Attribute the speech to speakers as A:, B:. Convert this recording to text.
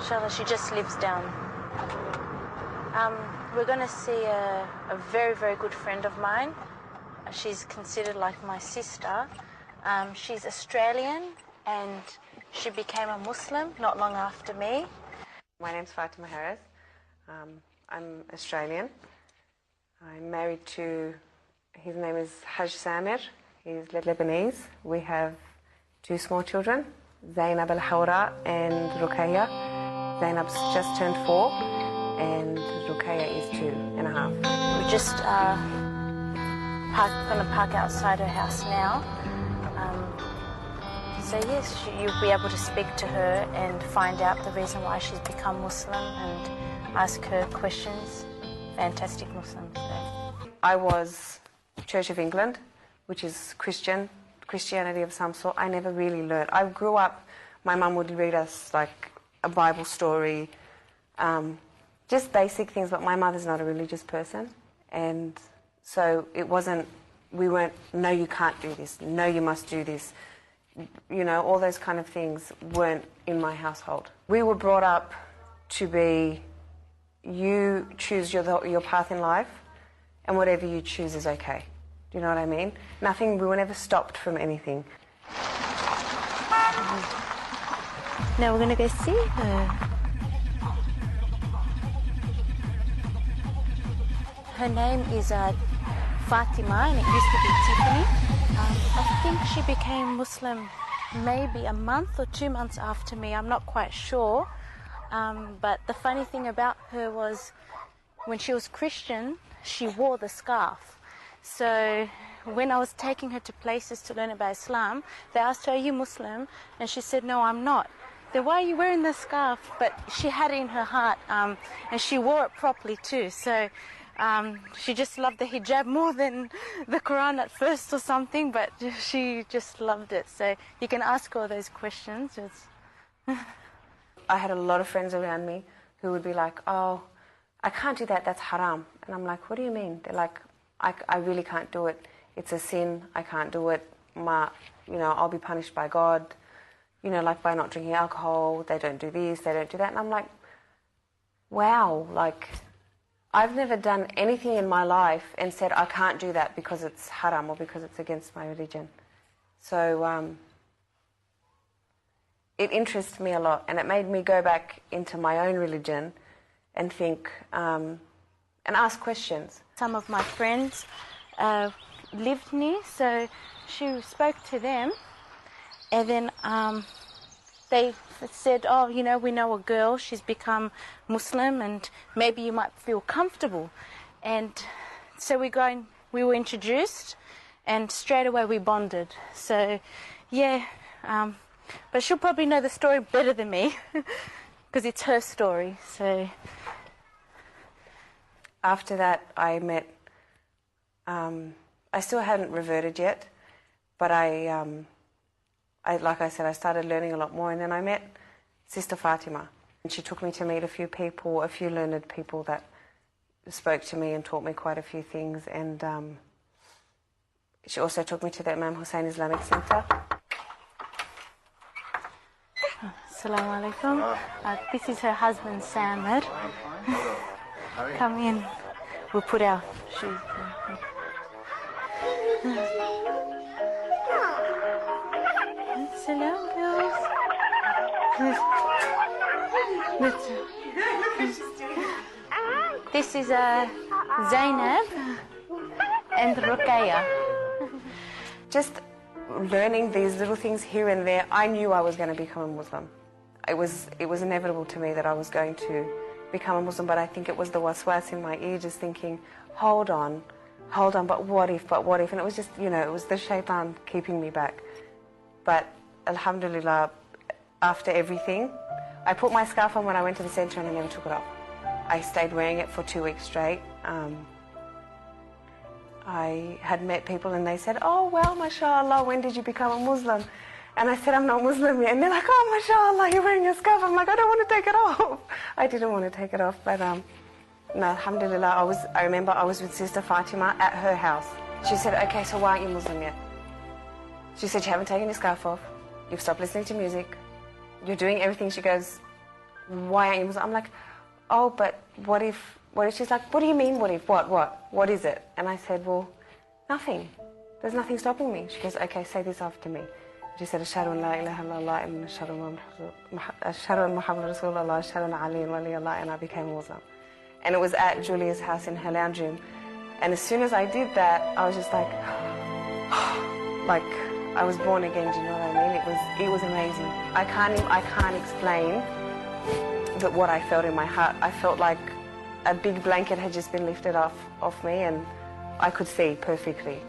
A: Inshallah, she just lives down. We're going to see a very, very good friend of mine. She's considered like my sister. She's Australian and she became a Muslim not long after me.
B: My name's Fatima Haris. I'm Australian. I'm married to, his name is Haj Samir. He's Lebanese. We have 2 small children, Zainab al-Hawra and Ruqayya. Zainab's just turned 4 and Ruqayya is 2.5.
A: We're just going to park outside her house now. So yes, you'll be able to speak to her and find out the reason why she's become Muslim and ask her questions. Fantastic Muslim. So.
B: I was Church of England, which is Christianity of some sort. I never really learned. I grew up, my mum would read us like a Bible story, just basic things, but my mother's not a religious person. And so it wasn't, we weren't, no, you can't do this, no, you must do this. You know, all those kind of things weren't in my household. We were brought up to be, you choose your path in life, and whatever you choose is okay. Do you know what I mean? Nothing, we were never stopped from anything.
A: Now we're going to go see her. Her name is Fatima, and it used to be Tiffany. I think she became Muslim maybe a month or 2 months after me. I'm not quite sure. But the funny thing about her was when she was Christian, she wore the scarf. So when I was taking her to places to learn about Islam, they asked her, "Are you Muslim?" And she said, "No, I'm not." Then why are you wearing the scarf? But she had it in her heart, and she wore it properly too. So she just loved the hijab more than the Quran at first or something, but she just loved it. So you can ask all those questions.
B: I had a lot of friends around me who would be like, "Oh, I can't do that, that's haram." And I'm like, "What do you mean?" They're like, I really can't do it. It's a sin, I can't do it. I'll be punished by God, like by not drinking alcohol. They don't do this, they don't do that. And I'm like, wow, like, I've never done anything in my life and said I can't do that because it's haram or because it's against my religion. So it interested me a lot, and it made me go back into my own religion and think and ask questions.
A: Some of my friends lived near, so she spoke to them, and then they said, "Oh, we know a girl, she's become Muslim and maybe you might feel comfortable." And so we were introduced and straight away we bonded. So yeah, but she'll probably know the story better than me because it's her story. So
B: after that I met, I still hadn't reverted yet, but like I said, I started learning a lot more, and then I met Sister Fatima. And she took me to meet a few learned people that spoke to me and taught me quite a few things. And she also took me to the Imam Hussein Islamic Center.
A: Assalamu alaikum. This is her husband, Samir. Come in. We'll put our shoes on. Hello, girls. This is Zainab and Ruqayya.
B: Just learning these little things here and there, I knew I was going to become a Muslim. It was inevitable to me that I was going to become a Muslim, but I think it was the waswas in my ear just thinking, hold on, but what if? And it was just, it was the shaitan keeping me back. But alhamdulillah, after everything, I put my scarf on when I went to the centre and I never took it off. I stayed wearing it for 2 weeks straight. I had met people and they said, "Oh, well, mashallah, when did you become a Muslim?" And I said, "I'm not Muslim yet." And they're like, "Oh, mashallah, you're wearing a scarf." I'm like, "I don't want to take it off." I didn't want to take it off, but no, alhamdulillah, I remember I was with Sister Fatima at her house. She said, "Okay, so why aren't you Muslim yet?" She said, "You haven't taken your scarf off. You've stopped listening to music. You're doing everything." She goes, why aren't you Muslim? I'm like, oh, but what if, she's like, what do you mean, what if, what is it? And I said, well, nothing. There's nothing stopping me. She goes, okay, say this after me. She said, Ashhadu an la ilaha illallah, and Ashhadu an Muhammad Rasulullah, Ashhadu an Ali waliyullah, and I became Muslim. And it was at Julia's house in her lounge room. And as soon as I did that, I was just like, like I was born again, do you know what I mean? It was amazing. I can't explain what I felt in my heart. I felt like a big blanket had just been lifted off me, and I could see perfectly.